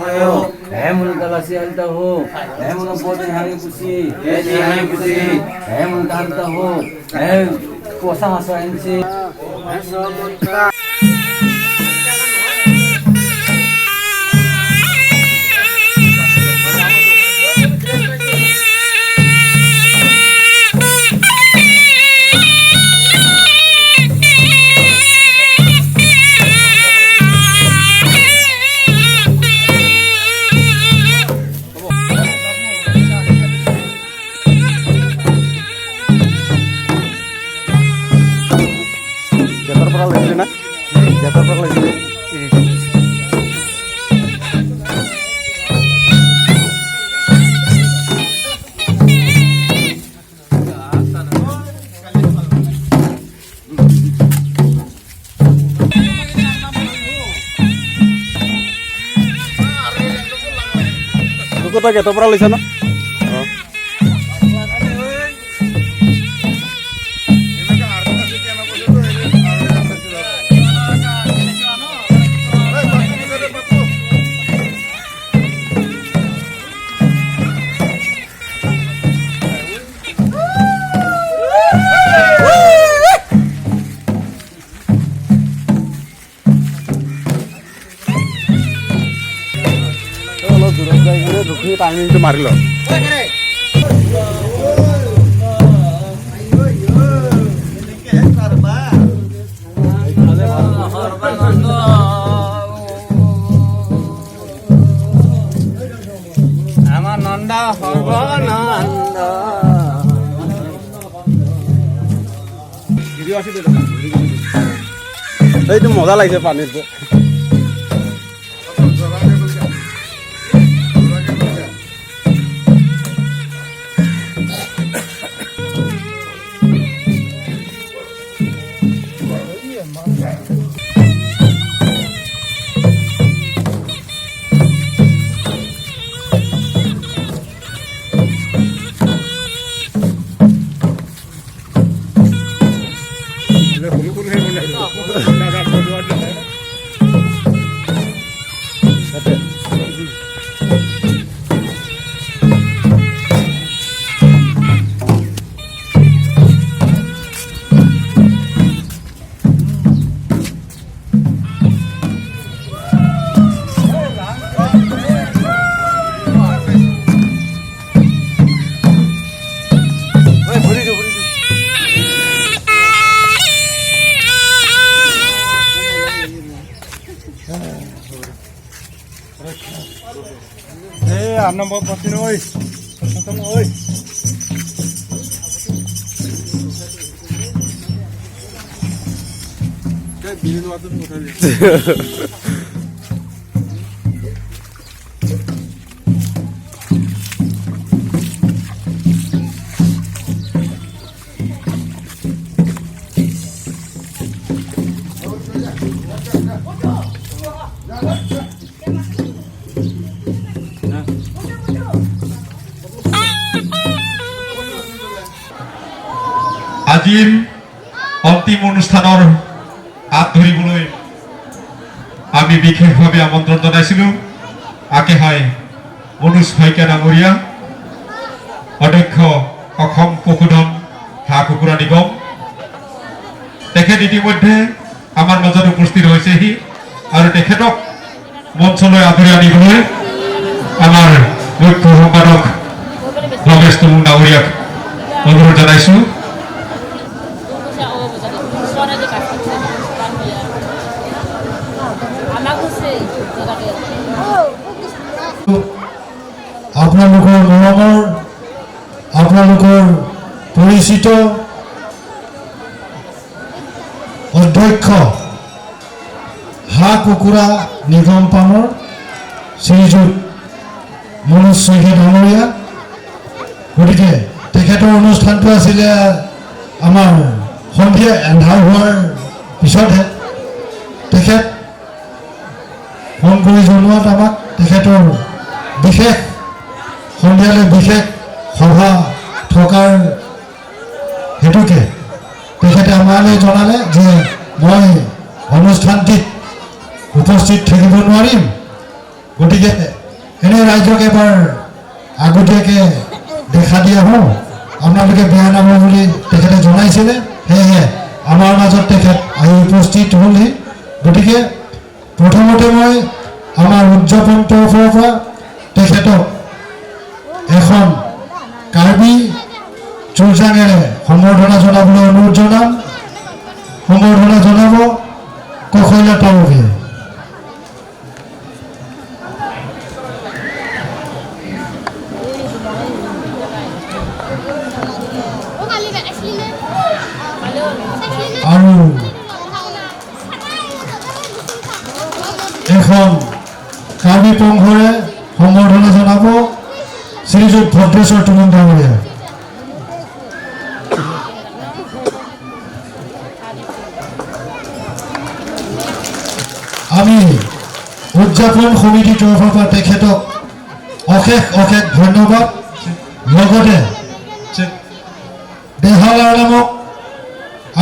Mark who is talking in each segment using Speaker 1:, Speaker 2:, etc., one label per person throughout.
Speaker 1: Ayo, mun kalasi alta ho, mun bote hari pusi, hari pusi, mun kanta ho, kuasa masa inci.
Speaker 2: Kota kita pernah lihat sana? Rukni timing itu mari loh. Ama nanda Sarbananda. Video asih dulu. Itu modal aja panik tuh. Anam bawa pasin oi, datang oi. Kayak bilin waktu mudah ya.
Speaker 3: আজিৰ অন্তিম অনুষ্ঠানৰ হাত ধৰিবলৈ আমি বিশেষভাৱে আমন্ত্ৰণ জনাইছিলোঁ আকেহাই মনোজ শইকীয়া ডাঙৰীয়া অধ্যক্ষ অসম পশুধন হাঁহ কুকুৰা নিগম তেখেত ইতিমধ্যে আমাৰ মাজত উপস্থিত হৈছেহি আৰু তেখেতক মঞ্চলৈ আদৰি আনিবলৈ আমাৰ মুখ্য সম্পাদক ৰমেশ তুলুং ডাঙৰীয়াক অনুৰোধ জনাইছোঁ।
Speaker 4: আপোনালোকৰ মৰমৰ আপোনালোকৰ পৰিচিত অধ্যক্ষ হাঁহ কুকুৰা নিগম পামৰ শ্ৰীযুত মনোজ শইকীয়া ডাঙৰীয়া। গতিকে তেখেতৰ অনুষ্ঠানটো আছিলে আমাৰ সন্ধিয়া এন্ধাৰ হোৱাৰ পিছতহে তেখেত ফোন কৰি জনোৱাত আমাক তেখেতৰ বিশেষ সন্ধিয়ালৈ বিশেষ সভা থকাৰ হেতুকে তেখেতে আমালৈ জনালে যে মই অনুষ্ঠানটিত উপস্থিত থাকিব নোৱাৰিম, গতিকে এনে ৰাইজক এবাৰ আগতীয়াকৈ দেখা দিয়া হওঁ আপোনালোকে বেয়া নাপাব বুলি তেখেতে জনাইছিলে সেয়েহে আমাৰ মাজত তেখেত আহি উপস্থিত হ'লহি গতিকে প্ৰথমতে মই আমাৰ উদযাপন তৰফৰ পৰা তেখেতক এখন কাৰ্বি চুলচাঙেৰে সম্বৰ্ধনা জনাবলৈ অনুৰোধ জনাম সম্বৰ্ধনা জনাব কখৈলা তালুকে আৰু এখন কাৰ্বি পংঘৰে সম্বৰ্ধনা জনাব শ্ৰীযুত ভদ্ৰেশ্বৰ তুমুং ডাঙৰীয়া আমি উদযাপন সমিতিৰ তৰফৰ পৰা তেখেতক অশেষ অশেষ ধন্যবাদ লগতে দেহালাৰ নামক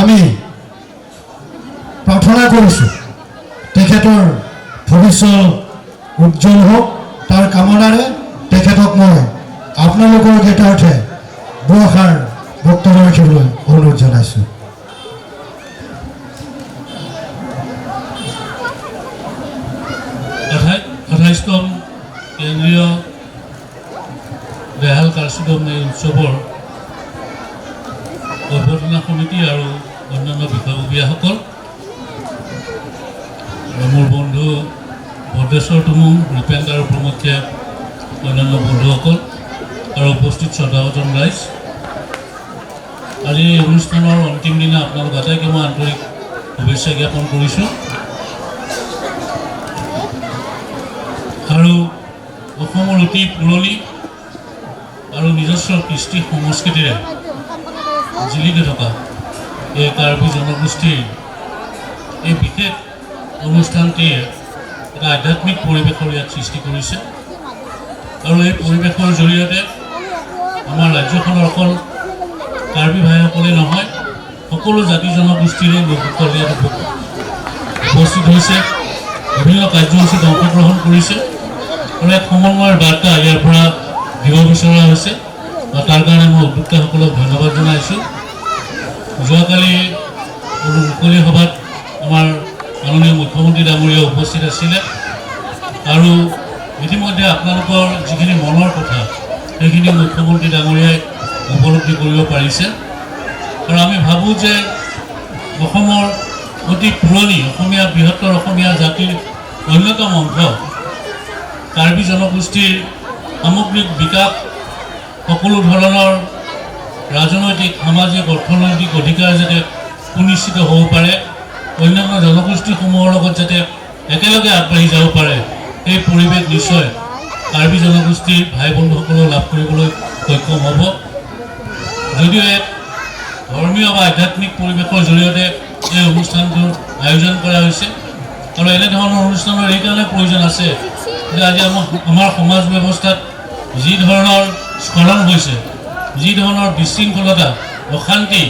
Speaker 4: আমি প্ৰাৰ্থনা কৰিছোঁ তেখেতৰ ভৱিষ্যত উজ্জ্বল হওক তাৰ কামনাৰে তেখেতক মই আপোনালোকৰ গীতাৰ্থে দুআষাৰ বক্তব্য ৰাখিবলৈ অনুৰোধ জনাইছোঁ
Speaker 5: আঠাইছতম কেন্দ্ৰীয় দেহাল কাৰ্যক্ৰম এই উৎসৱৰ অভ্যৰ্থনা সমিতি আৰু অন্যান্য বিষয়ববীয়াসকল মোৰ বন্ধু ভদ্ৰেশ্বৰ তুমুং ৰূপেন আৰু প্ৰমুখ্যে অন্যান্য বন্ধুসকল আৰু উপস্থিত শ্ৰদ্ধাভাজন ৰাইজ আজি এই অনুষ্ঠানৰ অন্তিম দিনা আপোনালোক আটাইকে মই আন্তৰিক শুভেচ্ছা জ্ঞাপন কৰিছোঁ আৰু অসমৰ অতি পুৰণি আৰু নিজস্ব কৃষ্টি সংস্কৃতিৰে জিলিকি থকা এই কাৰ্বি জনগোষ্ঠীৰ এই বিশেষ অনুষ্ঠানটিয়ে এটা আধ্যাত্মিক পৰিৱেশৰ ইয়াত সৃষ্টি কৰিছে আৰু এই পৰিৱেশৰ জৰিয়তে আমাৰ ৰাজ্যখনৰ অকল কাৰ্বি ভাইসকলে নহয় সকলো জাতি জনগোষ্ঠীৰে লোকসকল ইয়াত উপস্থিত হৈছে বিভিন্ন কাৰ্যসূচীত অংশগ্ৰহণ কৰিছে আৰু এক সমন্বয়ৰ বাৰ্তা ইয়াৰ পৰা দিব বিচৰা হৈছে তাৰ কাৰণে মই উদ্যোক্তাসকলক ধন্যবাদ জনাইছোঁ যোৱাকালি মুকলি সভাত আমাৰ মাননীয় মুখ্যমন্ত্ৰী ডাঙৰীয়া উপস্থিত আছিলে আৰু ইতিমধ্যে আপোনালোকৰ যিখিনি মনৰ কথা সেইখিনি মুখ্যমন্ত্ৰী ডাঙৰীয়াই উপলব্ধি কৰিব পাৰিছে আৰু আমি ভাবোঁ যে অসমৰ অতি পুৰণি অসমীয়া বৃহত্তৰ অসমীয়া জাতিৰ অন্যতম অংশ কাৰ্বি জনগোষ্ঠীৰ সামগ্ৰিক বিকাশ সকলো ধৰণৰ ৰাজনৈতিক সামাজিক অৰ্থনৈতিক অধিকাৰ যাতে সুনিশ্চিত হ'ব পাৰে অন্যান্য জনগোষ্ঠীসমূহৰ লগত যাতে একেলগে আগবাঢ়ি যাব পাৰে এই পৰিৱেশ নিশ্চয় কাৰ্বি জনগোষ্ঠীৰ ভাই বন্ধুসকলক লাভ কৰিবলৈ সক্ষম হ'ব যদিও এক ধৰ্মীয় বা আধ্যাত্মিক পৰিৱেশৰ জৰিয়তে এই অনুষ্ঠানটোৰ আয়োজন কৰা হৈছে আৰু এনেধৰণৰ অনুষ্ঠানৰ এইকাৰণে প্ৰয়োজন আছে যে আজি আমাৰ সমাজ ব্যৱস্থাত যি ধৰণৰ স্খলন হৈছে যি ধৰণৰ বিশৃংখলতা অশান্তি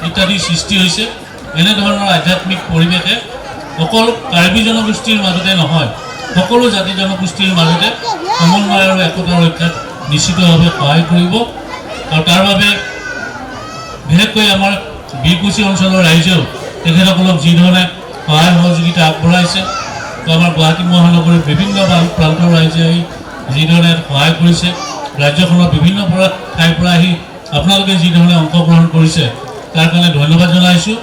Speaker 5: ইত্যাদি সৃষ্টি হৈছে এনেধৰণৰ আধ্যাত্মিক পৰিৱেশে অকল কাৰ্বি জনগোষ্ঠীৰ মাজতে নহয় সকলো জাতি জনগোষ্ঠীৰ মাজতে সমন্বয় আৰু একতা ৰক্ষাত নিশ্চিতভাৱে সহায় কৰিব আৰু তাৰ বাবে বিশেষকৈ আমাৰ বীৰকুছি অঞ্চলৰ ৰাইজেও তেখেতসকলক যি ধৰণে সহায় সহযোগিতা আগবঢ়াইছে তো আমাৰ গুৱাহাটী মহানগৰীৰ বিভিন্ন প্ৰান্তৰ ৰাইজে আহি যি ধৰণে সহায় কৰিছে ৰাজ্যখনৰ বিভিন্ন ঠাইৰ পৰা আহি আপোনালোকে যি ধৰণে অংশগ্ৰহণ কৰিছে তাৰ কাৰণে ধন্যবাদ জনাইছোঁ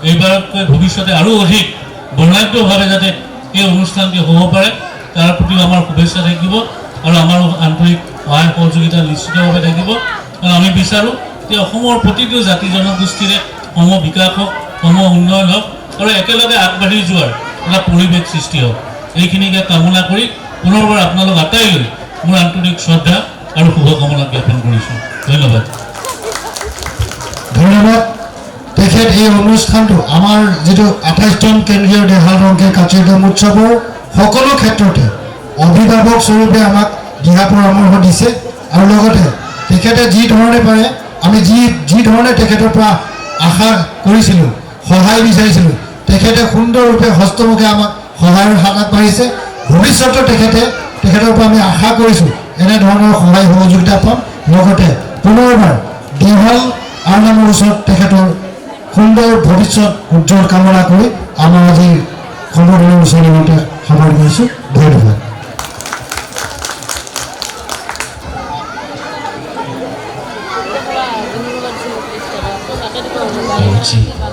Speaker 5: এইবাৰতকৈ ভৱিষ্যতে আৰু অধিক বৰ্ণাঢ্যভাৱে যাতে এই অনুষ্ঠানটি হ'ব পাৰে তাৰ প্ৰতিও আমাৰ শুভেচ্ছা থাকিব আৰু আমাৰো আন্তৰিক সহায় সহযোগিতা নিশ্চিতভাৱে থাকিব কাৰণ আমি বিচাৰোঁ যে অসমৰ প্ৰতিটো জাতি জনগোষ্ঠীৰে সম বিকাশ হওক সম উন্নয়ন হওক আৰু একেলগে আগবাঢ়ি যোৱাৰ এটা পৰিৱেশ সৃষ্টি হওক এইখিনিকে কামনা কৰি পুনৰবাৰ আপোনালোক আটাইলৈ মোৰ আন্তৰিক শ্ৰদ্ধা আৰু শুভকামনা জ্ঞাপন কৰিছোঁ ধন্যবাদ
Speaker 4: ধন্যবাদ তেখেত এই অনুষ্ঠানটো আমাৰ যিটো 28তম কেন্দ্ৰীয় দেহাল ৰংঘৰ কাৰ্যক্ৰম উৎসৱৰ সকলো ক্ষেত্ৰতে অভিভাৱক স্বৰূপে আমাক দিহা পৰামৰ্শ দিছে আৰু লগতে তেখেতে যি ধৰণে পাৰে আমি যি ধৰণে তেখেতৰ পৰা আশা কৰিছিলোঁ সহায় বিচাৰিছিলোঁ তেখেতে সুন্দৰৰূপে হস্তমুখে আমাক সহায়ৰ হাত আগবাঢ়িছে ভৱিষ্যতে তেখেতে তেখেতৰ পৰা আমি আশা কৰিছোঁ এনেধৰণৰ সহায় সহযোগিতা পাম। লগতে পুনৰবাৰ দেহাল আৰনামৰ ওচৰত তেখেতৰ সুন্দৰ ভৱিষ্যত উজ্জ্বল কামনা কৰি আমাৰ আজিৰ সম্বৰ্ধনা অনুষ্ঠান ইমানতে সামৰণি মাৰিছোঁ। ধন্যবাদ।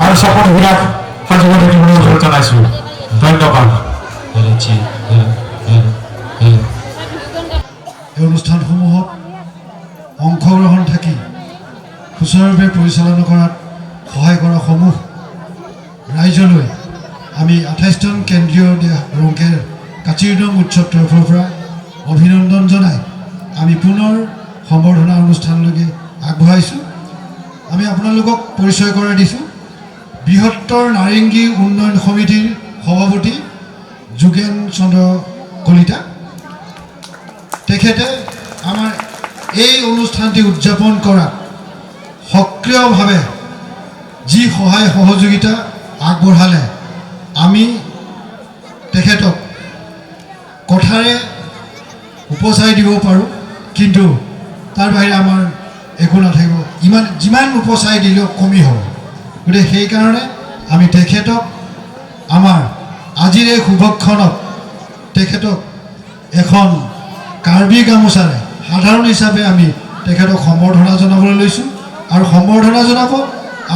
Speaker 3: আৰু শপতবিলাক সজীৱ থাকিবলৈ অনুৰোধ জনাইছোঁ। ধন্যবাদ।
Speaker 4: এই অনুষ্ঠানসমূহত অংশগ্ৰহণ থাকি সুচাৰুৰূপে পৰিচালনা কৰাত সহায় কৰা সমূহ ৰাইজলৈ আমি 28তম কেন্দ্ৰীয় ৰংকেৰ কাচিৰদম উৎসৱ তৰফৰ পৰা অভিনন্দন জনাই আমি পুনৰ সম্বৰ্ধনা অনুষ্ঠানলৈকে আগবঢ়াইছোঁ। আমি আপোনালোকক পৰিচয় কৰাই দিছোঁ বৃহত্তৰ নাৰেংগী উন্নয়ন সমিতিৰ সভাপতি যোগেন চন্দ্ৰ কলিতা। তেখেতে আমাৰ এই অনুষ্ঠানটি উদযাপন কৰাত সক্ৰিয়ভাৱে যি সহায় সহযোগিতা আগবঢ়ালে আমি তেখেতক কথাৰে উপচাই দিব পাৰোঁ, কিন্তু তাৰ বাহিৰে আমাৰ একো নাথাকিব। যিমান উপচাই দিলেও কমি হ'ব। গতিকে সেইকাৰণে আমি তেখেতক আমাৰ আজিৰ এই শুভক্ষণত তেখেতক এখন কাৰ্বি গামোচাৰে সাধাৰণ হিচাপে আমি তেখেতক সম্বৰ্ধনা জনাবলৈ লৈছোঁ। আৰু সম্বৰ্ধনা জনাব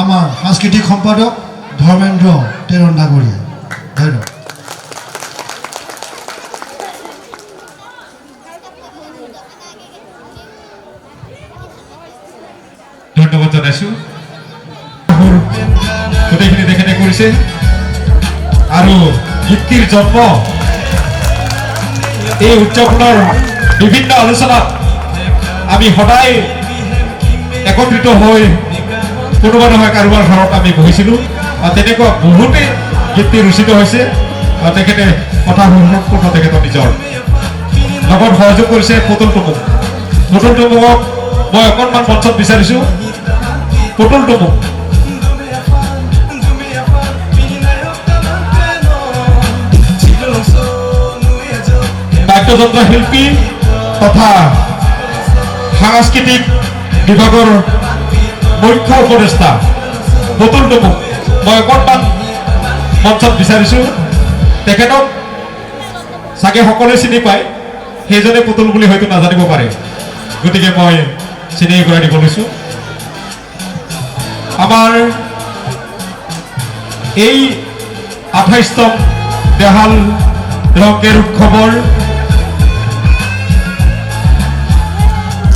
Speaker 4: আমাৰ সাংস্কৃতিক সম্পাদক ধৰ্মেন্দ্ৰ তেৰণ ডাঙৰীয়া। ধন্যবাদ।
Speaker 3: ধন্যবাদ জনাইছোঁ। গোটেইখিনি তেখেতে কৰিছে আৰু গীতটিৰ জন্ম এই উদযাপনৰ বিভিন্ন আলোচনাত আমি সদায় একত্ৰিত হৈ কোনোবা নহয় কাৰোবাৰ ঘৰত আমি বহিছিলোঁ আৰু তেনেকুৱা বহুতে গীতটি ৰচিত হৈছে। আৰু তেখেতে কথা সম্পূৰ্ণ তেখেতৰ নিজৰ লগত সহযোগ কৰিছে পুতুল টুমুক। পুতুল টুমুকক মই অকণমান মঞ্চত বিচাৰিছোঁ। পুতুল টুমুক বাদ্যযন্ত্ৰ শিল্পী তথা সাংস্কৃতিক বিভাগৰ মুখ্য উপদেষ্টা পুতুল টুমুক মই অকণমান মঞ্চত বিচাৰিছোঁ। তেখেতক চাগে সকলোৱে চিনি পায়, সেইজনে পুতুল বুলি হয়তো নাজানিব পাৰে, গতিকে মই চিনি কৰাই দিব লৈছোঁ। আমাৰ এই 28তম দেহাল ৰংকেৰ উৎসৱৰ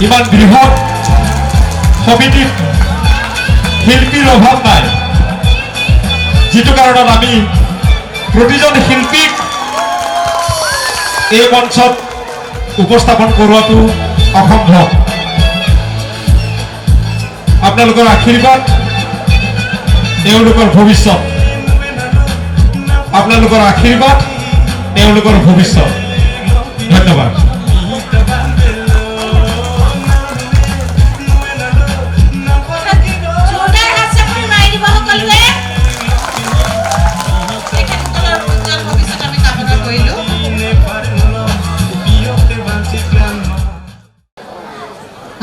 Speaker 3: ইমান বৃহৎ সমিতিত শিল্পীৰ অভাৱ নাই, যিটো কাৰণত আমি প্ৰতিজন শিল্পীক এই মঞ্চত উপস্থাপন কৰোৱাটো অসম্ভৱ। আপোনালোকৰ আশীৰ্বাদ তেওঁলোকৰ ভৱিষ্যত, আপোনালোকৰ আশীৰ্বাদ তেওঁলোকৰ ভৱিষ্যত। ধন্যবাদ।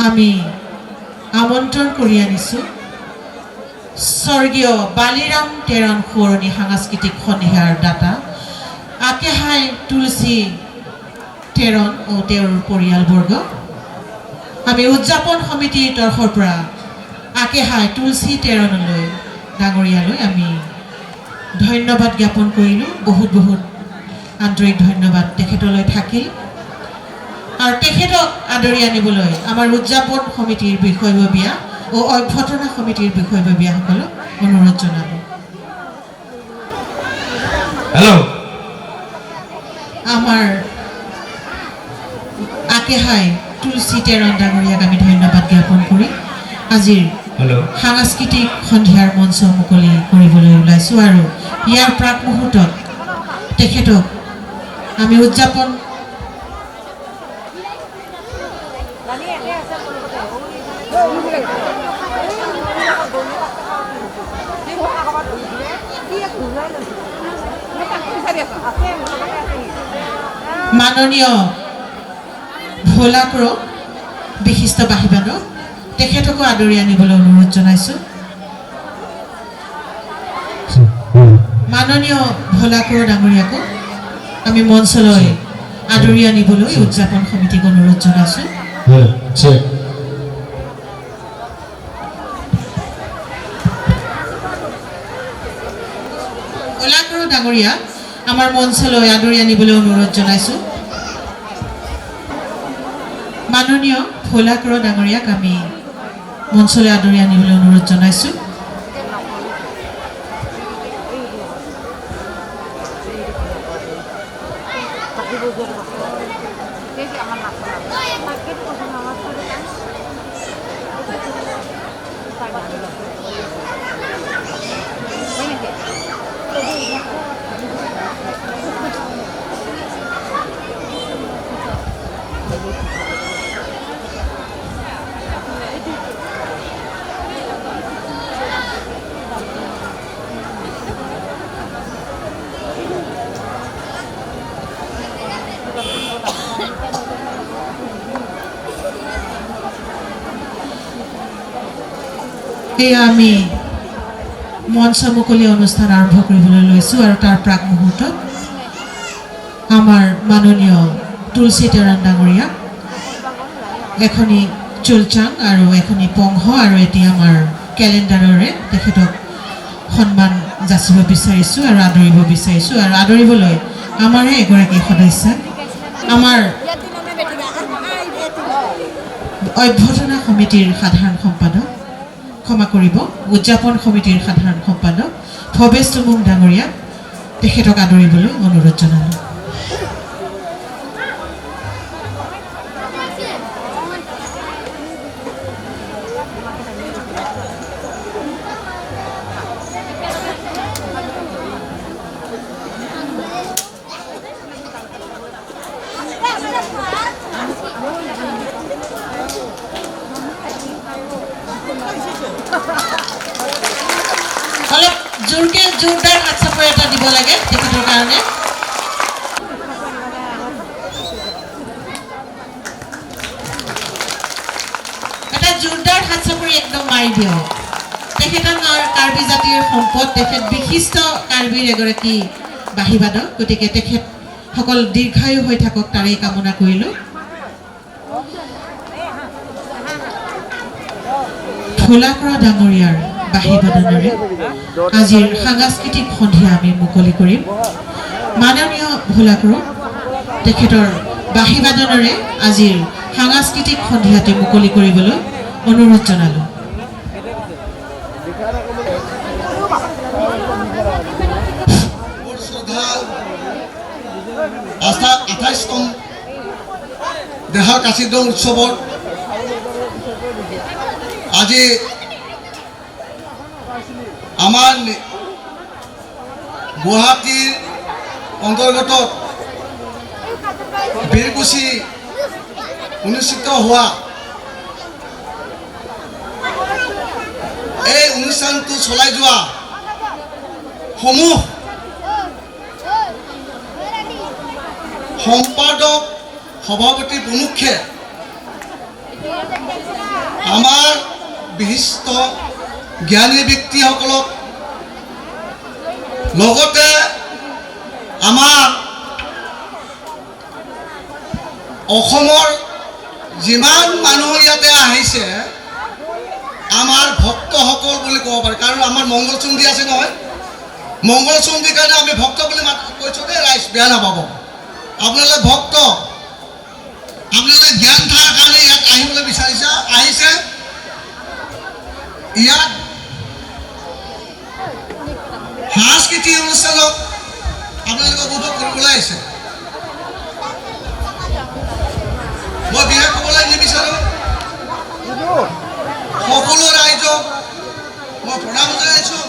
Speaker 6: আমি আমন্ত্ৰণ কৰি আনিছোঁ স্বৰ্গীয় বালিৰাম তেৰণ সোঁৱৰণী সাংস্কৃতিক সন্ধিয়াৰ দাতা আকেহাই তুলসী তেৰণ ও তেওঁৰ পৰিয়ালবৰ্গ। আমি উদযাপন সমিতিৰ তৰফৰ পৰা আকেহাই তুলসী তেৰণলৈ ডাঙৰীয়ালৈ আমি ধন্যবাদ জ্ঞাপন কৰিলোঁ। বহুত বহুত আন্তৰিক ধন্যবাদ তেখেতলৈ থাকিল। আৰু তেখেতক আদৰি আনিবলৈ আমাৰ উদযাপন সমিতিৰ বিষয়ববীয়া ও অভ্যৰ্থনা সমিতিৰ বিষয়ববীয়াসকলক অনুৰোধ জনালোঁ।
Speaker 3: হেল্ল',
Speaker 6: আমাৰ আকেহাই তুলসী তেৰণ ডাঙৰীয়াক আমি ধন্যবাদ জ্ঞাপন কৰি আজিৰ সাংস্কৃতিক সন্ধিয়াৰ মঞ্চ মুকলি কৰিবলৈ ওলাইছোঁ। আৰু ইয়াৰ প্ৰাক মুহূৰ্তত তেখেতক আমি উদযাপন মাননীয় ভোলাক্ৰ বিশিষ্ট বাহিবাদক তেখেতকো আদৰি আনিবলৈ অনুৰোধ জনাইছোঁ। মাননীয় ভোলাক্ৰ ডাঙৰীয়াকো আমি মঞ্চলৈ আদৰি আনিবলৈ উদযাপন সমিতিক অনুৰোধ জনাইছোঁ। ভোলাক্ৰ ডাঙৰীয়া আমাৰ মঞ্চলৈ আদৰি আনিবলৈ অনুৰোধ জনাইছোঁ। মাননীয় ভোলাক্ৰ ডাঙৰীয়াক আমি মঞ্চলৈ আদৰি আনিবলৈ অনুৰোধ জনাইছোঁ। এয়া আমি মঞ্চ মুকলি অনুষ্ঠান আৰম্ভ কৰিবলৈ লৈছোঁ আৰু তাৰ প্ৰাক মুহূৰ্তত আমাৰ মাননীয় তুলসী টেৰণ ডাঙৰীয়া এখনি চুলচাং আৰু এখনি পংহ আৰু এতিয়া আমাৰ কেলেণ্ডাৰৰে তেখেতক সন্মান যাচিব বিচাৰিছোঁ আৰু আদৰিব বিচাৰিছোঁ। আৰু আদৰিবলৈ আমাৰে এগৰাকী সদস্য আমাৰ অভ্যৰ্থনা সমিতিৰ সাধাৰণ সম্পাদক ক্ষমা কৰিব উদযাপন সমিতিৰ সাধাৰণ সম্পাদক ভৱেশ চুমুং ডাঙৰীয়া তেখেতক আদৰিবলৈ অনুৰোধ জনালোঁ। অলপ জোৰকে জোৰদাৰ হাত চাপৰি এটা দিব লাগে তেখেতৰ কাৰণে। এটা জোৰদাৰ হাত চাপৰি একদম মাৰি দিয়ক। তেখেত কাৰ্বি জাতিৰ সম্পদ, তেখেত বিশিষ্ট কাৰ্বিৰ এগৰাকী বাহিবাদক, গতিকে তেখেতসকল দীৰ্ঘায়ু হৈ থাকক তাৰেই কামনা কৰিলোঁ। ভোলাক্ৰ ডাঙৰীয়াৰ বাহিবাদনেৰে আজিৰ সাংস্কৃতিক সন্ধিয়া আমি মুকলি কৰিম। মাননীয় ভোলাক্ৰ তেখেতৰ বাহিবাদনেৰে আজিৰ সাংস্কৃতিক সন্ধিয়াটি মুকলি কৰিবলৈ অনুৰোধ জনালোঁ।
Speaker 7: আস্থা 28তম দেহা কাশীদম উৎসৱৰ আজি আমাৰ গুৱাহাটীৰ অন্তৰ্গত বীৰকুছি অনুষ্ঠিত হোৱা এই অনুষ্ঠানটো চলাই যোৱা সমূহ সম্পাদক সভাপতি প্ৰমুখে আমাৰ বিশিষ্ট জ্ঞানী ব্যক্তিসকলক লগতে আমাৰ অসমৰ যিমান মানুহ ইয়াতে আহিছে আমাৰ ভক্তসকল বুলি ক'ব পাৰি, কাৰণ আমাৰ মংগলচুন্দী আছে নহয়, মংগলচুন্দীৰ কাৰণে আমি ভক্ত বুলি কৈছোঁ দেই, ৰাইজ বেয়া নাপাব। আপোনালোকে ভক্ত, আপোনালোকে জ্ঞান থকাৰ কাৰণে ইয়াত আহিবলৈ আহিছে। ইয়াত সাংস্কৃতিক অনুষ্ঠানক আপোনালোকে উপভোগ কৰিবলৈ আহিছে। মই বিশেষ ক'বলৈ নিবিচাৰোঁ, সকলো ৰাইজক মই প্ৰণাম জনাইছোঁ।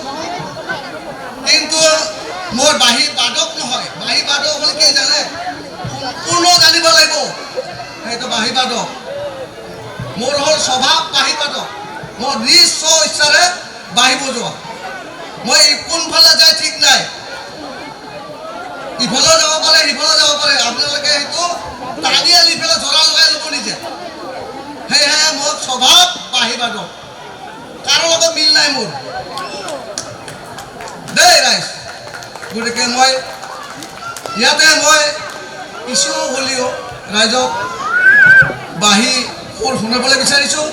Speaker 7: কিন্তু মোৰ বাহিবাদক নহয়, বাহিবাদক হ'ল কি জানে, সম্পূৰ্ণ জানিব লাগিব, সেইটো বাহিবাদক। মোৰ হ'ল স্বভাৱ বাহিবাদক, মই নিজ স্ব ইচ্ছাৰে বাঢ়ি বজোৱা। মই কোনফালে যায় ঠিক নাই, ইফালেও যাব পাৰে সিফালেও যাব পাৰে। আপোনালোকে সেইটো টানি আনি পেলাই জৰা লগাই ল'ব নিজে। বাদক কাৰো লগত মিল নাই মোৰ দেই ৰাইজ গতিকে মই ইয়াতে মই কিছু হ'লেও ৰাইজক বাঁহী সুৰ শুনাবলৈ বিচাৰিছোঁ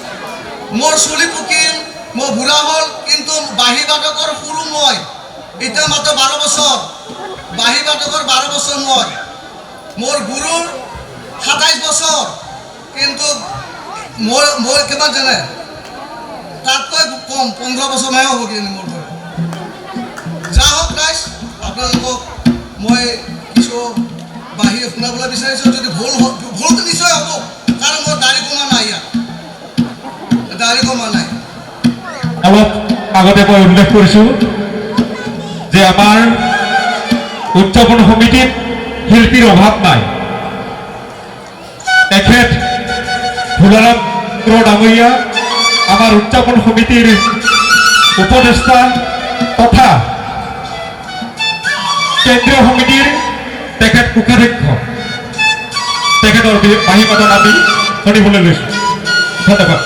Speaker 7: মোৰ চুলি পকিল মই বুঢ়া হ'ল কিন্তু বাঁহী বাদকৰ সুৰো মই এতিয়া মাত্ৰ 12 বছৰ বাঁহী বাদকৰ 12 বছৰ মই মোৰ গুৰুৰ 27 বছৰ কিন্তু মই কিমান জানে তাতকৈ কম 15 বছৰমানহে হ'ব কিজানি মোৰ ঘৰত যা হওক ৰাইজ আপোনালোকক মই কিছু বাঁহী শুনাবলৈ বিচাৰিছোঁ যদি ভুলটো নিশ্চয় হ'ব কাৰণ মোৰ দাড়ি কমা নাই ইয়াত দাড়ি কমা নাই
Speaker 3: অলপ আগতে মই উল্লেখ কৰিছোঁ যে আমাৰ উদযাপন সমিতিত শিল্পীৰ অভাৱ নাই তেখেত ভোলাৰাম ডাঙৰীয়া আমাৰ উদযাপন সমিতিৰ উপদেষ্টা তথা কেন্দ্ৰীয় সমিতিৰ তেখেত কোষাধ্যক্ষ তেখেতৰ বাঁহী বাদন আমি শুনিবলৈ লৈছোঁ ধন্যবাদ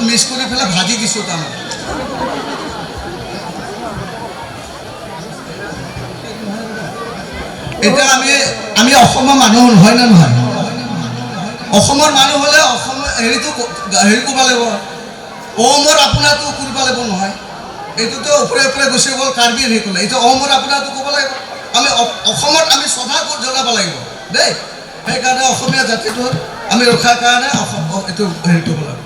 Speaker 7: মিক্স কৰি পেলাই ভাজি দিছোঁ তাৰমানে এতিয়া আমি অসমৰ মানুহ হয় নে নহয় অসমৰ মানুহ হ'লে অসমৰ হেৰি কৰিব লাগিব অমৰ আপোনাৰটো কৰিব লাগিব নহয় এইটোতো ওপৰে ওপৰে গুচি গ'ল কাৰ্বি হেৰি কৰিলে এতিয়া অমৰ আপোনাৰটো ক'ব লাগিব আমি অসমত আমি শ্ৰদ্ধা জনাব লাগিব দেই সেইকাৰণে অসমীয়া জাতিটো আমি ৰক্ষাৰ কাৰণে এইটো হেৰি কৰিব লাগিব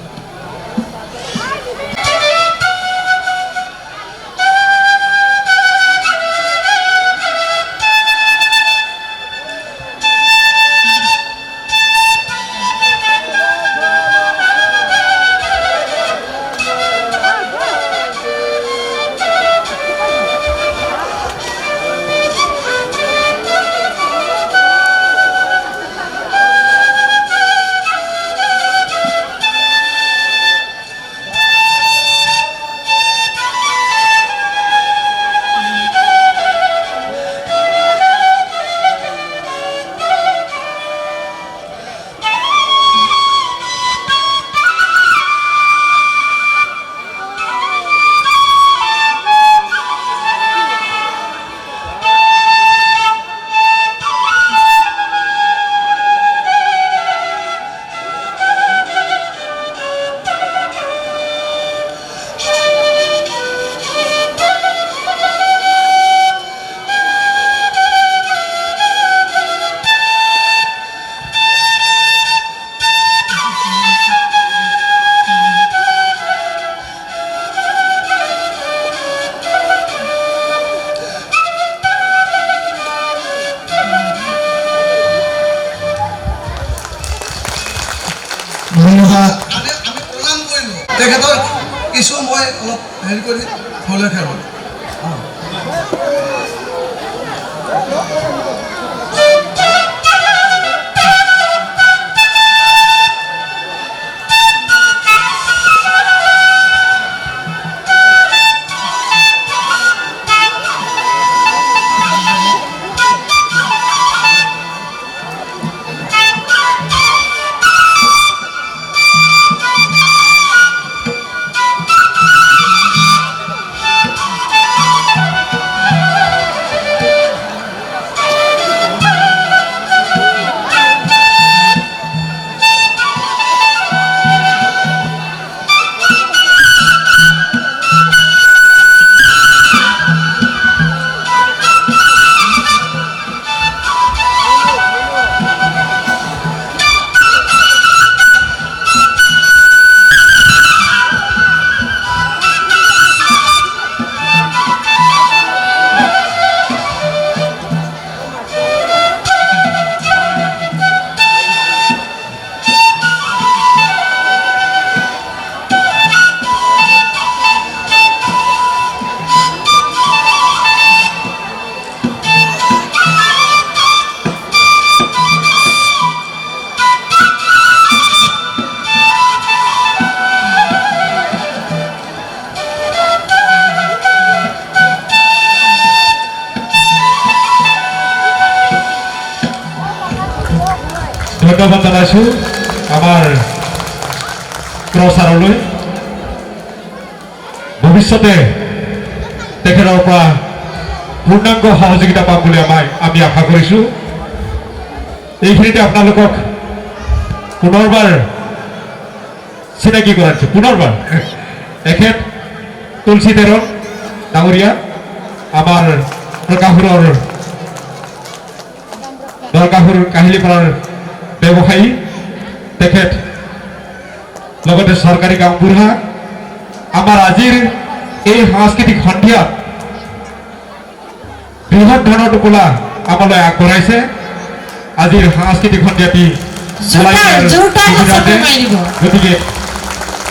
Speaker 4: ধন্যবাদ।
Speaker 7: আমি প্ৰণাম কৰিলোঁ তেখেতৰ কিছু মই অলপ হেৰি কৰি ঘৰলৈ খেলোঁ।
Speaker 3: ধন্যবাদ জনাইছোঁ আমাৰ প্ৰচাৰলৈ। ভৱিষ্যতে তেখেতৰ পৰা পূৰ্ণাংগ সহযোগিতা পাম বুলি আমি আশা কৰিছোঁ। এইখিনিতে আপোনালোকক পুনৰবাৰ চিনাকি কৰাইছোঁ। পুনৰবাৰ এখেত তুলসী তেৰণ ডাঙৰীয়া, আমাৰ নৰকাসুৰ কাহিলীপাৰাৰ ব্যৱসায়ী। তেখেত লগতে চৰকাৰী গাঁওবুঢ়া। আমাৰ আজিৰ এই সাংস্কৃতিক সন্ধিয়াত বৃহৎ ধৰণৰ টোপোলা আমালৈ আগবঢ়াইছে। আজিৰ সাংস্কৃতিক সন্ধিয়াটি গতিকে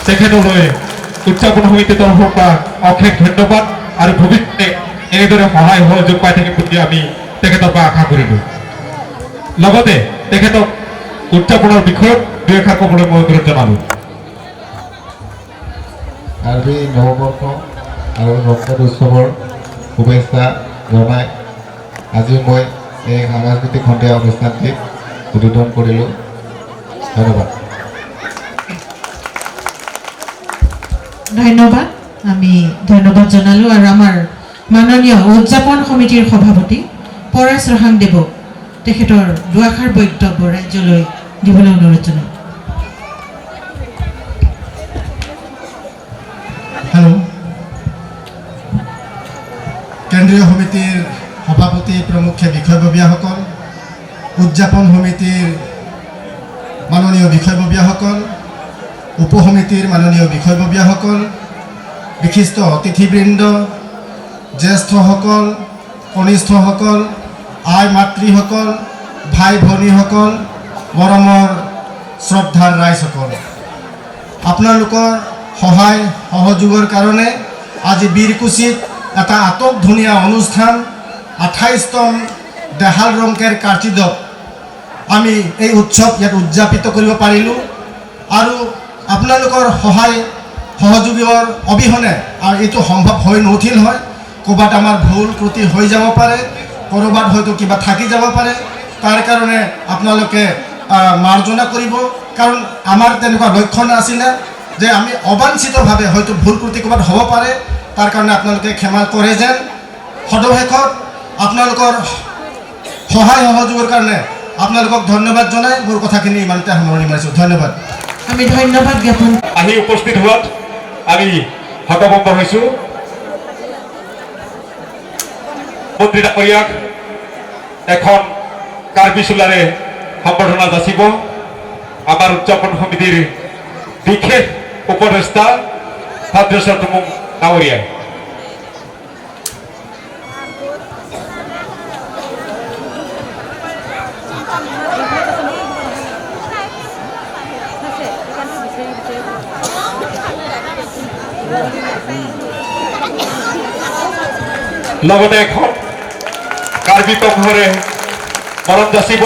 Speaker 3: তেখেতলৈ উদযাপন সমিতিৰ তৰফৰ পৰা অশেষ ধন্যবাদ আৰু ভৱিষ্যতে এনেদৰে সহায় সহযোগ পাই থাকিম বুলি আমি তেখেতৰ পৰা আশা কৰিলোঁ। লগতে তেখেতক উদযাপনৰ বিষয়ত দুই এষাৰ ক'বলৈ মই অনুৰোধ জনালোঁ।
Speaker 8: আজি নৱবৰ্ষ আৰু নৱদ উৎসৱৰ শুভেচ্ছা জনাই আজি মই এই সাংস্কৃতিক সন্ধিয়া অনুষ্ঠানটি উদ্বোধন কৰিলোঁ। ধন্যবাদ।
Speaker 6: ধন্যবাদ। আমি ধন্যবাদ জনালোঁ আৰু আমাৰ মাননীয় উদযাপন সমিতিৰ সভাপতি পৰেশ ৰহাংদেৱক তেখেতৰ দুআষাৰ বক্তব্য ৰাজ্যলৈ দিবলৈ অনুৰোধ জনাওঁ।
Speaker 4: হেল্ল', কেন্দ্ৰীয় সমিতিৰ সভাপতি প্ৰমুখ্য বিষয়ববীয়াসকল, উদযাপন সমিতিৰ মাননীয় বিষয়ববীয়াসকল, উপসমিতিৰ মাননীয় বিষয়ববীয়াসকল, বিশিষ্ট অতিথিবৃন্দ, জ্যেষ্ঠসকল, কনিষ্ঠসকল, আই মাতৃসকল, ভাই ভনীসকল, মৰমৰ শ্ৰদ্ধাৰ ৰাইজসকল, আপোনালোকৰ সহায় সহযোগৰ কাৰণে আজি বীৰকুছিত এটা আটক ধুনীয়া অনুষ্ঠান 28তম দেহাল ৰংকেৰ কাৰ্যিদত আমি এই উৎসৱ ইয়াত উদযাপিত কৰিব পাৰিলোঁ। আৰু আপোনালোকৰ সহায় সহযোগৰ অবিহনে আৰু এইটো সম্ভৱ হৈ নুঠিল হয়। ক'ৰবাত আমাৰ ভুল ত্ৰুটি হৈ যাব পাৰে, ক'ৰবাত হয়তো কিবা থাকি যাব পাৰে। তাৰ কাৰণে আপোনালোকে মাৰ্জনা কৰিব, কাৰণ আমাৰ তেনেকুৱা লক্ষ্য নাছিলে যে আমি অবাঞ্ছিতভাৱে হয়তো ভুল ত্ৰুটি ক'ৰবাত হ'ব পাৰে। তাৰ কাৰণে আপোনালোকে ক্ষমা কৰে যেন। সদশেষত আপোনালোকৰ সহায় সহযোগৰ কাৰণে আপোনালোকক ধন্যবাদ জনাই মোৰ কথাখিনি ইমানতে সামৰণি মাৰিছোঁ। ধন্যবাদ।
Speaker 6: আমি ধন্যবাদ জ্ঞাপন
Speaker 3: আহি উপস্থিত হোৱাত আমি হতভম্ব হৈছোঁ। মন্ত্ৰী ডাঙৰীয়াক এখন কাৰ্বি চোলাৰে সম্বৰ্ধনা যাচিব আমাৰ উদযাপন সমিতিৰ বিশেষ উপদেষ্টা ভদ্ৰেশ্বৰ তুমুং ডাঙৰীয়াই। লগতে এখন কাৰ্বি তম্ভৰে মৰম যাচিব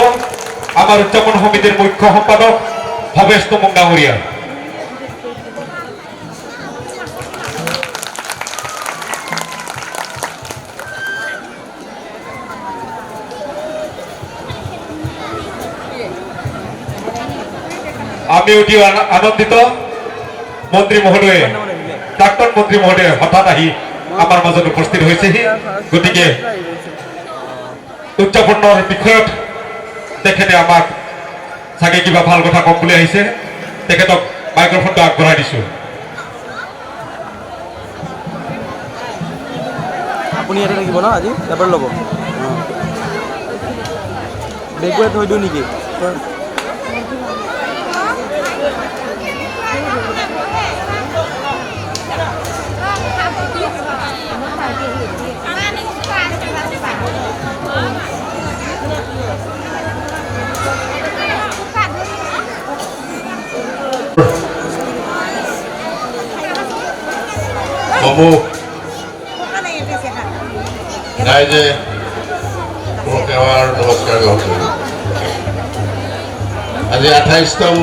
Speaker 3: আমাৰ উদযাপন সমিতিৰ মুখ্য সম্পাদক ভৱেশ তুমুং ডাঙৰীয়া। আমি অতি আনন্দিত মন্ত্ৰী মহোদয়ে প্ৰাক্তন মন্ত্ৰী মহোদয়ে হঠাৎ আহি আমাৰ মাজত উপস্থিত হৈছেহি। গতিকে উদযাপনৰ বিষয়ত তেখেতে আমাক চাগে কিবা ভাল কথা কম বুলি আহিছে। তেখেতক মাইক্ৰফোনটো আগবঢ়াই দিছোঁ।
Speaker 2: আপুনি ইয়াতে থাকিব ন আজি? এবাৰ ল'ব বেগবোৰে থৈ দিওঁ নেকি?
Speaker 8: ৰাইজে মোক সেৱাৰ নমস্কাৰ গ্ৰহণ কৰিব। আজি 28তম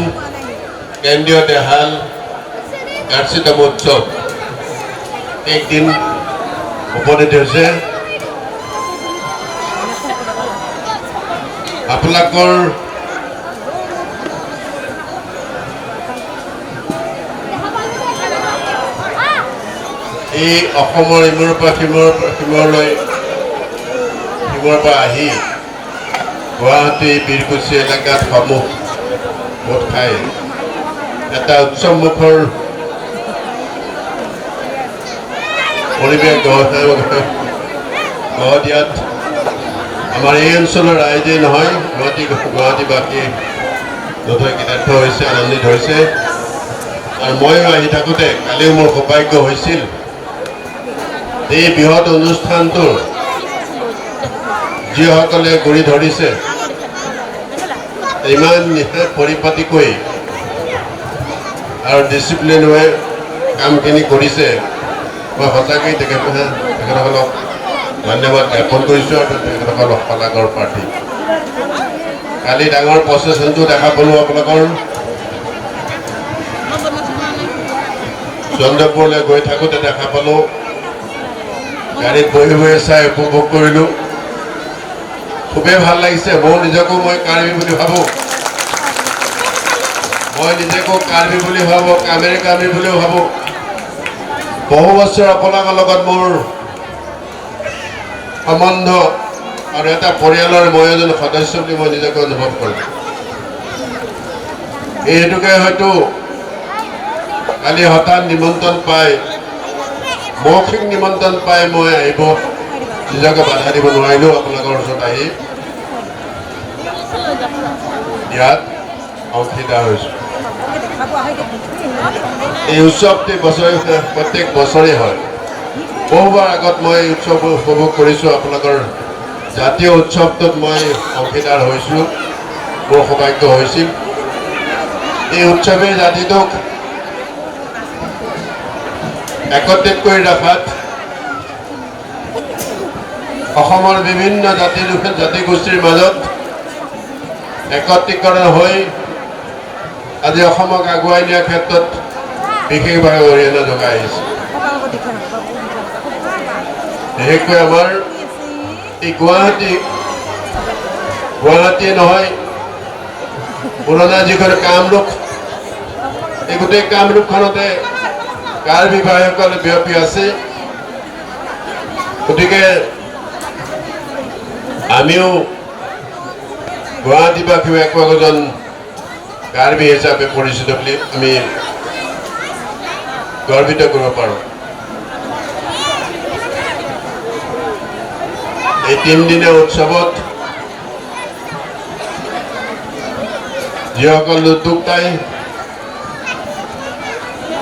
Speaker 8: কেন্দ্ৰীয় দেহাল কাৰ্যিত মহোৎসৱ একদিন উপনীত হৈছে। আপোনালোকৰ এই অসমৰ ইমূৰৰ পৰা সিমূৰলৈ সিমূৰৰ পৰা আহি গুৱাহাটী বীৰকুছি এলেকাত সমূহ গোট খাই এটা উৎসৱমুখৰ পৰিৱেশ গঢ় দিয়াত আমাৰ এই অঞ্চলৰ ৰাইজেই নহয় গুৱাহাটীবাসী নথৈ কৃতাৰ্থ হৈছে, আনন্দিত হৈছে। আৰু ময়ো আহি থাকোঁতে কালিও মোৰ সৌভাগ্য হৈছিল এই বৃহৎ অনুষ্ঠানটোৰ যিসকলে গুৰি ধৰিছে, ইমান নিশেষ পৰিপাটিকৈ আৰু ডিচিপ্লিন হৈ কামখিনি কৰিছে, মই সঁচাকৈ তেখেতসকলক ধন্যবাদ জ্ঞাপন কৰিছোঁ আৰু তেখেতসকলক শলাগৰ প্ৰাৰ্থী। কালি ডাঙৰ প্ৰচেছনটো দেখা পালোঁ আপোনালোকৰ চন্দ্ৰপুৰলৈ গৈ থাকোঁতে দেখা পালোঁ, গাড়ীত বহি বহি চাই উপভোগ কৰিলোঁ, খুবেই ভাল লাগিছে। মই নিজকো কাৰ্বি বুলি ভাবোঁ, কাৰ্বি বুলিও ভাবোঁ। বহু বছৰ আপোনালোকৰ লগত মোৰ সম্বন্ধ আৰু এটা পৰিয়ালৰ মই এজন সদস্য বুলি মই নিজকে অনুভৱ কৰোঁ। এই হেতুকে হয়তো কালি হঠাৎ নিমন্ত্ৰণ পাই, মৌখিক নিমন্ত্ৰণ পাই মই আহিব নিজকে বাধা দিব নোৱাৰিলোঁ। আপোনালোকৰ ওচৰত আহি ইয়াত অংশীদাৰ হৈছোঁ। এই উৎসৱটি প্ৰত্যেক বছৰে হয়। বহুবাৰ আগত মই এই উৎসৱ উপভোগ কৰিছোঁ। আপোনালোকৰ জাতীয় উৎসৱটোত মই অংশীদাৰ হৈছোঁ, মোৰ সৌভাগ্য হৈছিল। এই উৎসৱে জাতিটোক একত্ৰিত কৰি ৰখাত, অসমৰ বিভিন্ন জাতিগোষ্ঠীৰ মাজত একত্ৰীকৰণ হৈ আজি অসমক আগুৱাই নিয়াৰ ক্ষেত্ৰত বিশেষভাৱে অৰিহণা যোগাই আহিছে। বিশেষকৈ আমাৰ এই গুৱাহাটীয়ে নহয়, পুৰণা যিখন কামৰূপ, এই গোটেই কামৰূপখনতে কাৰ্বি ভাইসকল বিয়পি আছে। গতিকে আমিও গুৱাহাটীবাসীও একজন কাৰ্বি হিচাপে পৰিচিত বুলি আমি গৰ্বিত কৰিব পাৰোঁ। এই 3 দিনীয়া উৎসৱত যিসকল উদ্যোক্তাই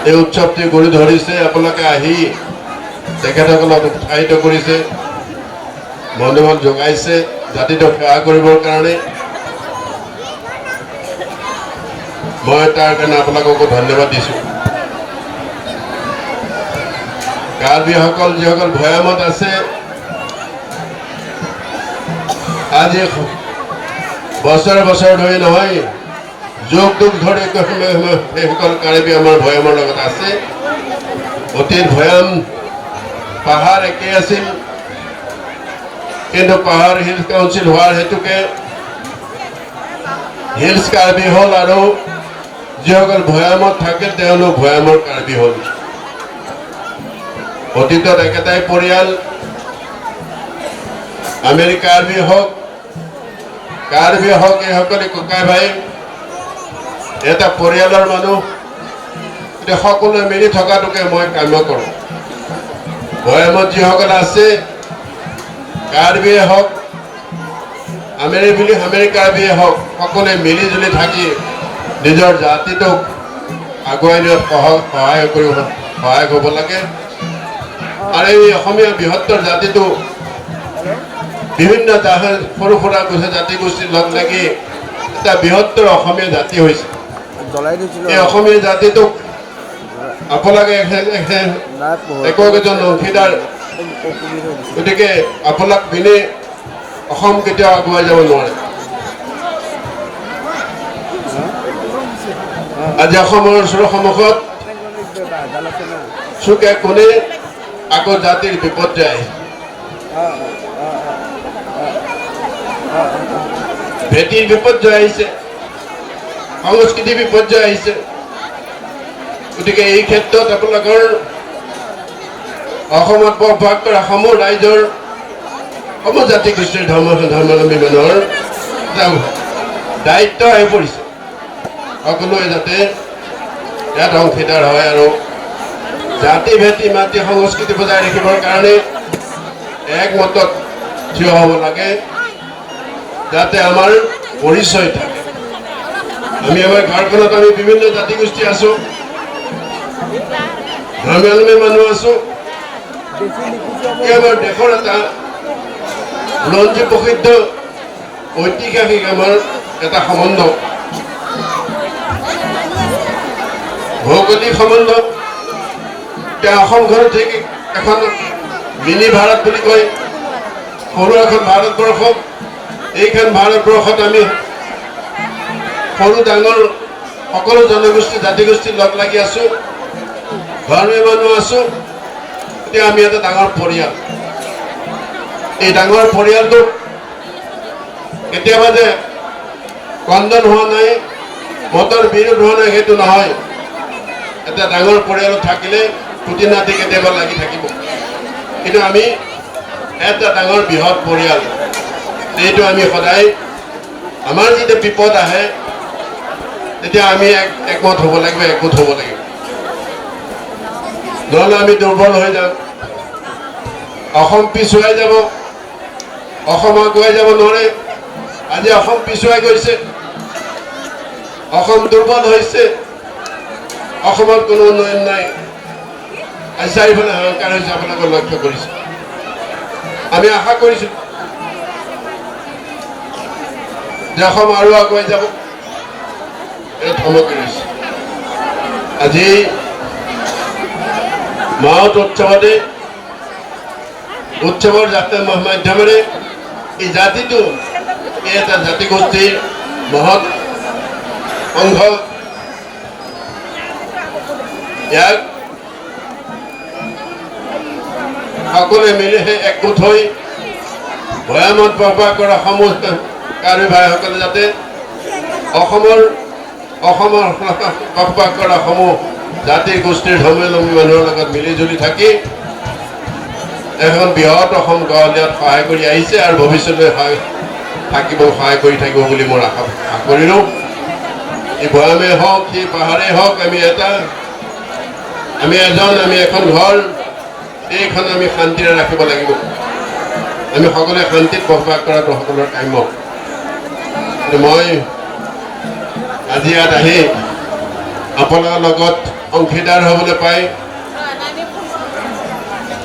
Speaker 8: এই উৎসৱটি গঢ়ি ধৰিছে, আপোনালোকে আহি তেখেতসকলক উৎসাহিত কৰিছে, মনোবল যোগাইছে জাতিটোক সেৱা কৰিবৰ কাৰণে। মই তাৰ কাৰণে আপোনালোককো ধন্যবাদ দিছোঁ। কাৰ্বিসকল যিসকল ভৈয়ামত আছে আজি বছৰ বছৰ ধৰি নহয় যুগ যুগ ধৰি সেইসকল কাৰ্বি আমাৰ ভৈয়ামৰ লগত আছে অতীত ভৈয়াম পাহাৰ একেই আছিল কিন্তু পাহাৰ হিলছ কাউন্সিল হোৱাৰ হেতুকে হিলছ কাৰ্বি হ'ল আৰু যিসকল ভৈয়ামত থাকে তেওঁলোক ভৈয়ামৰ কাৰ্বি হ'ল অতীতত একেটাই পৰিয়াল আমেৰিকাৰ কাৰ্বি হওক এইসকলে ককাই ভাই এটা পৰিয়ালৰ মানুহ এতিয়া সকলোৱে মিলি থকাটোকে মই কাম্য কৰোঁ ভৈয়ামত যিসকল আছে কাৰ্বিয়ে হওক আমেৰিকাৰ্বিয়ে হওক সকলোৱে মিলি জুলি থাকি নিজৰ জাতিটোক আগুৱাই নিয়াত সহায় কৰিব লাগে আৰু এই অসমীয়া বৃহত্তৰ জাতিটো বিভিন্ন সৰু সুৰা জাতি গোষ্ঠীৰ লগ লাগি এটা বৃহত্তৰ অসমীয়া জাতি হৈছে এই অসমীয়া জাতিটোক আপোনালোকে একোজন অংশীদাৰ গতিকে আপোনাক বিনে অসম কেতিয়াও আগুৱাই যাব নোৱাৰে আজি অসমৰ সন্মুখত চুকে কোণে আকৌ জাতিৰ বিপৰ্যয় আহিছে ভেটিৰ বিপৰ্যয় আহিছে সংস্কৃতি বিপৰ্যয় আহিছে গতিকে এই ক্ষেত্ৰত আপোনালোকৰ অসমত বসবাস কৰা সমূহ ৰাইজৰ সমূহ জাতি গোষ্ঠীৰ ধৰ্মাৱলম্বী মানুহৰ দায়িত্ব হৈ পৰিছে সকলোৱে যাতে ইয়াত অংশীদাৰ হয় আৰু জাতি ভেটি মাটি সংস্কৃতি বজাই ৰাখিবৰ কাৰণে একমতত থিয় হ'ব লাগে যাতে আমাৰ পৰিচয় থাকে আমি আমাৰ ঘৰখনত আমি বিভিন্ন জাতি গোষ্ঠী আছোঁ ধৰ্মাৱলম্বী মানুহ আছোঁ আমাৰ দেশৰ এটা বুৰঞ্জী প্ৰসিদ্ধ ঐতিহাসিক আমাৰ এটা সম্বন্ধ ভৌগোলিক সম্বন্ধ এতিয়া অসমখন ঠিক এখন মিনি ভাৰত বুলি কয় সৰু এখন ভাৰতবৰ্ষ এইখন ভাৰতবৰ্ষত আমি সৰু ডাঙৰ সকলো জনগোষ্ঠী জাতি গোষ্ঠী লগ লাগি আছোঁ ধৰ্মীয় মানুহ আছোঁ এতিয়া আমি এটা ডাঙৰ পৰিয়াল এই ডাঙৰ পৰিয়ালটো কেতিয়াবা যে কন্দন হোৱা নাই মতৰ বিৰোধ হোৱা নাই সেইটো নহয় এটা ডাঙৰ পৰিয়ালত থাকিলে খুটি নাতি কেতিয়াবা লাগি থাকিব কিন্তু আমি এটা ডাঙৰ বৃহৎ পৰিয়াল এইটো আমি সদায় আমাৰ যেতিয়া বিপদ আহে তেতিয়া আমি একমত হ'ব লাগিব একগোট হ'ব লাগিব নহ'লে আমি দুৰ্বল হৈ যাম অসম পিছুৱাই যাব অসম আগুৱাই যাব নোৱাৰে আজি অসম পিছুৱাই গৈছে অসম দুৰ্বল হৈছে অসমত কোনো উন্নয়ন নাই আজি চাৰিফালে হাহাকাৰ হৈছে আপোনালোকে লক্ষ্য কৰিছে আমি আশা কৰিছোঁ যে অসম আৰু আগুৱাই যাব এটা থমকি ৰৈছে আজি মাহত উৎসৱৰ মাধ্যমেৰে এই জাতিটো এই এটা জাতিগোষ্ঠীৰ মহৎ অংশ ইয়াক সকলোৱে মিলিহে একগোট হৈ ভৈয়ামত বসবাস কৰা সমূহ কাৰ্বি ভাইসকলে যাতে অসমৰ বসবাস কৰা সমূহ জাতি গোষ্ঠীৰ ধৰ্মাৱলম্বী মানুহৰ লগত মিলি জুলি থাকি এখন বৃহৎ অসম গঢ় দিয়াত সহায় কৰি আহিছে আৰু ভৱিষ্যতে সহায় কৰি থাকিব বুলি মই আশা কৰিলোঁ এই ভৈয়ামেই হওক সেই পাহাৰেই হওক আমি এখন ঘৰ এইখন আমি শান্তিৰে ৰাখিব লাগিব আমি সকলোৱে শান্তিত বসবাস কৰাটো সকলোৰে কাম্য মই আজি ইয়াত আহি আপোনাৰ লগত অংশীদাৰ হ'বলৈ পাই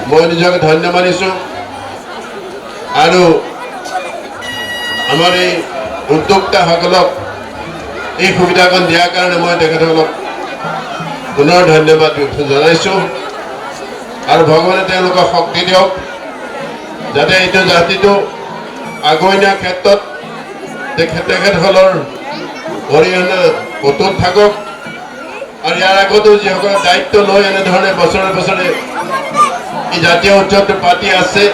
Speaker 8: মই নিজকে ধন্য মানিছোঁ আৰু আমাৰ এই উদ্যোক্তাসকলক এই সুবিধাকণ দিয়াৰ কাৰণে মই তেখেতসকলক পুনৰ ধন্যবাদ জনাইছোঁ আৰু ভগৱানে তেওঁলোকক শক্তি দিয়ক যাতে এইটো জাতিটো আগুৱাই নিয়াৰ ক্ষেত্ৰত তেখেতসকলৰ অৰিহণা অটুট থাকক আৰু ইয়াৰ আগতো যিসকলে দায়িত্ব লৈ এনেধৰণে বছৰে বছৰে এই জাতীয় উৎসৱটো পাতি আছে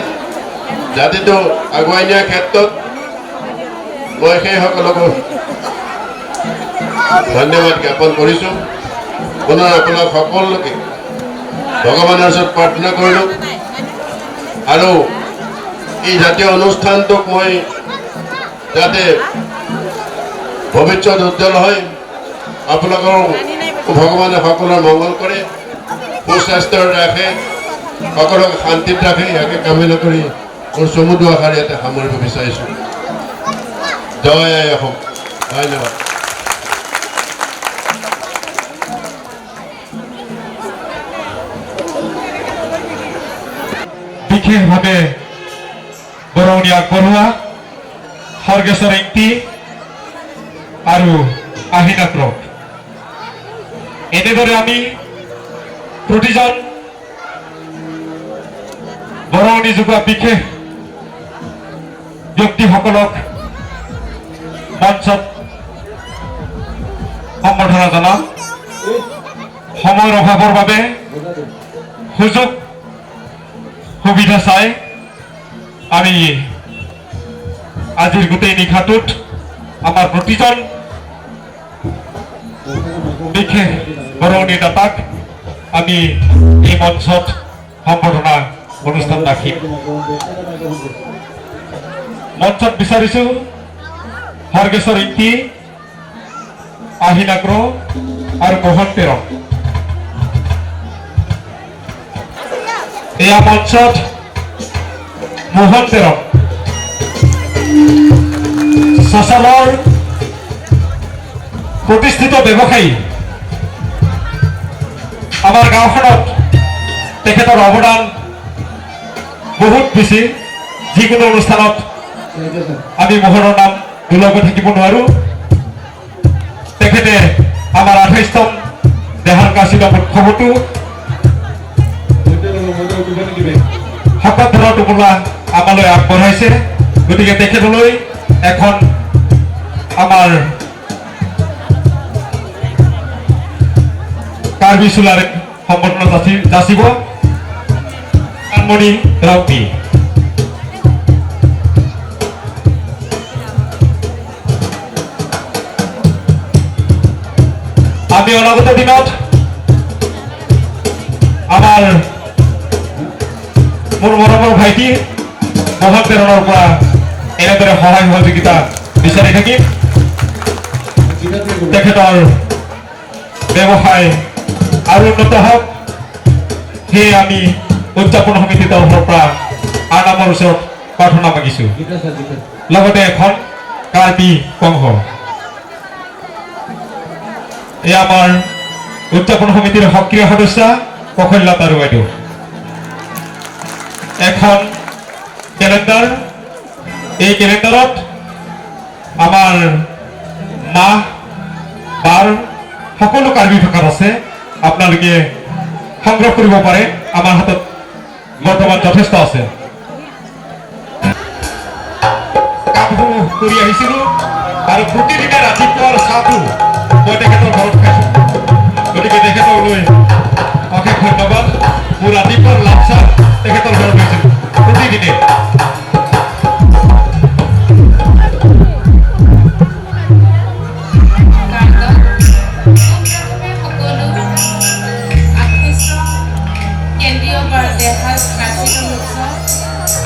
Speaker 8: জাতিটো আগুৱাই নিয়াৰ ক্ষেত্ৰত মই সেইসকলকো ধন্যবাদ জ্ঞাপন কৰিছোঁ পুনৰ আপোনাক সকলোকে ভগৱানৰ ওচৰত প্ৰাৰ্থনা কৰিলোঁ আৰু এই জাতীয় অনুষ্ঠানটোক মই যাতে ভৱিষ্যত উজ্জ্বল হয় আপোনালোকৰ ভগৱানে সকলোৰে মংগল কৰে সুস্বাস্থ্য ৰাখে সকলোকে শান্তিত ৰাখে ইয়াকে কামনা কৰি মোৰ চমুদু আশাৰে ইয়াতে সামৰিব বিচাৰিছোঁ জয় আই অসম ধন্যবাদ
Speaker 3: বিশেষভাৱে বৰঙণি আগবঢ়োৱা খৰ্গেশ্বৰ এংটি আৰু আহিনা ক্ৰক এনেদৰে আমি প্ৰতিজন বৰঙণি যোগোৱা বিশেষ ব্যক্তিসকলক মঞ্চত সম্বৰ্ধনা জনাম সময়ৰ অভাৱৰ বাবে সুযোগ সুবিধা চাই আমি আজিৰ গোটেই নিশাটোত আমাৰ প্ৰতিজন বিশেষ বৰঙণি দাতাক আমি এই মঞ্চত সম্বৰ্ধনা অনুষ্ঠান ৰাখিম মঞ্চত বিচাৰিছোঁ খৰ্গেশ্বৰ এংটি আহিনা ক্ৰ আৰু মোহন তেৰণ এয়া মঞ্চত মোহন তেৰণ চচালৰ প্ৰতিষ্ঠিত ব্যৱসায়ী আমাৰ গাঁওখনত তেখেতৰ অৱদান বহুত বেছি যিকোনো অনুষ্ঠানত আমি মোহনৰ নাম নোলোৱাকৈ থাকিব নোৱাৰোঁ তেখেতে আমাৰ 28তম দেহাল কাশীতম উৎসৱতো শকত ধৰা টোপোলা আমালৈ আগবঢ়াইছে গতিকে তেখেতলৈ এখন আমাৰ কাৰ্বি চোলাৰে সম্বৰ্ধনা যাচিব কানমণি ৰাউতী আমি অনাগত দিনত আমাৰ মোৰ মৰমৰ ভাইটি মোহন তেৰণৰ পৰা এনেদৰে সহায় সহযোগিতা বিচাৰি থাকিম তেখেতৰ ব্যৱসায় আৰু উন্নত হওক সেয়ে আমি উদযাপন সমিতিৰ তৰফৰ পৰা আনামৰ ওচৰত প্ৰাৰ্থনা মাগিছোঁ লগতে এখন কাৰ্বি কংশ এয়া আমাৰ উদযাপন সমিতিৰ সক্ৰিয় সদস্য কৌশল্যা তাৰু বাইদেউ এখন কেলেণ্ডাৰ এই কেলেণ্ডাৰত আমাৰ মাহ বাৰ সকলো কাৰ্বি ভাষাত আছে আপোনালোকে সংগ্ৰহ কৰিব পাৰে আমাৰ হাতত বৰ্তমান যথেষ্ট আছে কামবোৰ কৰি আহিছিলোঁ আৰু প্ৰতিদিনে ৰাতিপুৱাৰ চাহটো মই তেখেতৰ ঘৰত খাইছোঁ গতিকে তেখেতলৈ অশেষ ধন্যবাদ মোৰ ৰাতিপুৱাৰ লাভ চাহ তেখেতৰ ঘৰত খাইছিলোঁ প্ৰতিদিনে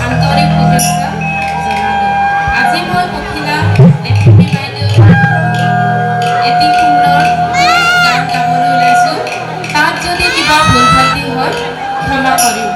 Speaker 9: আন্তৰিক শুভেচ্ছা জনালোঁ আজি মই পখিলা এটি সুন্দৰ গান গাবলৈ ওলাইছোঁ তাত যদি কিবা ভুল ভ্ৰান্তি হয় ক্ষমা কৰিম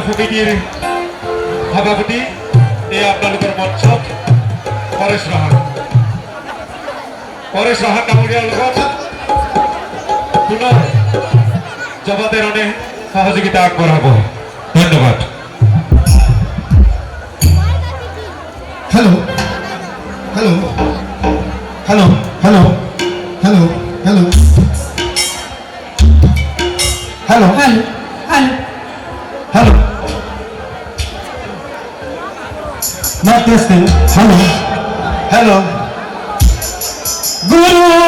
Speaker 3: সমিতিৰ সভাপতি এই আপোনালোকৰ মঞ্চত পৰেশ ৰহন ডাঙৰীয়াৰ লগত পুনৰ জবাদেৰণে সহযোগিতা আগবঢ়াব। ধন্যবাদ।
Speaker 4: Hello hello hello hello hello hello hello
Speaker 6: hello hello
Speaker 4: hello not testing hello hello Guru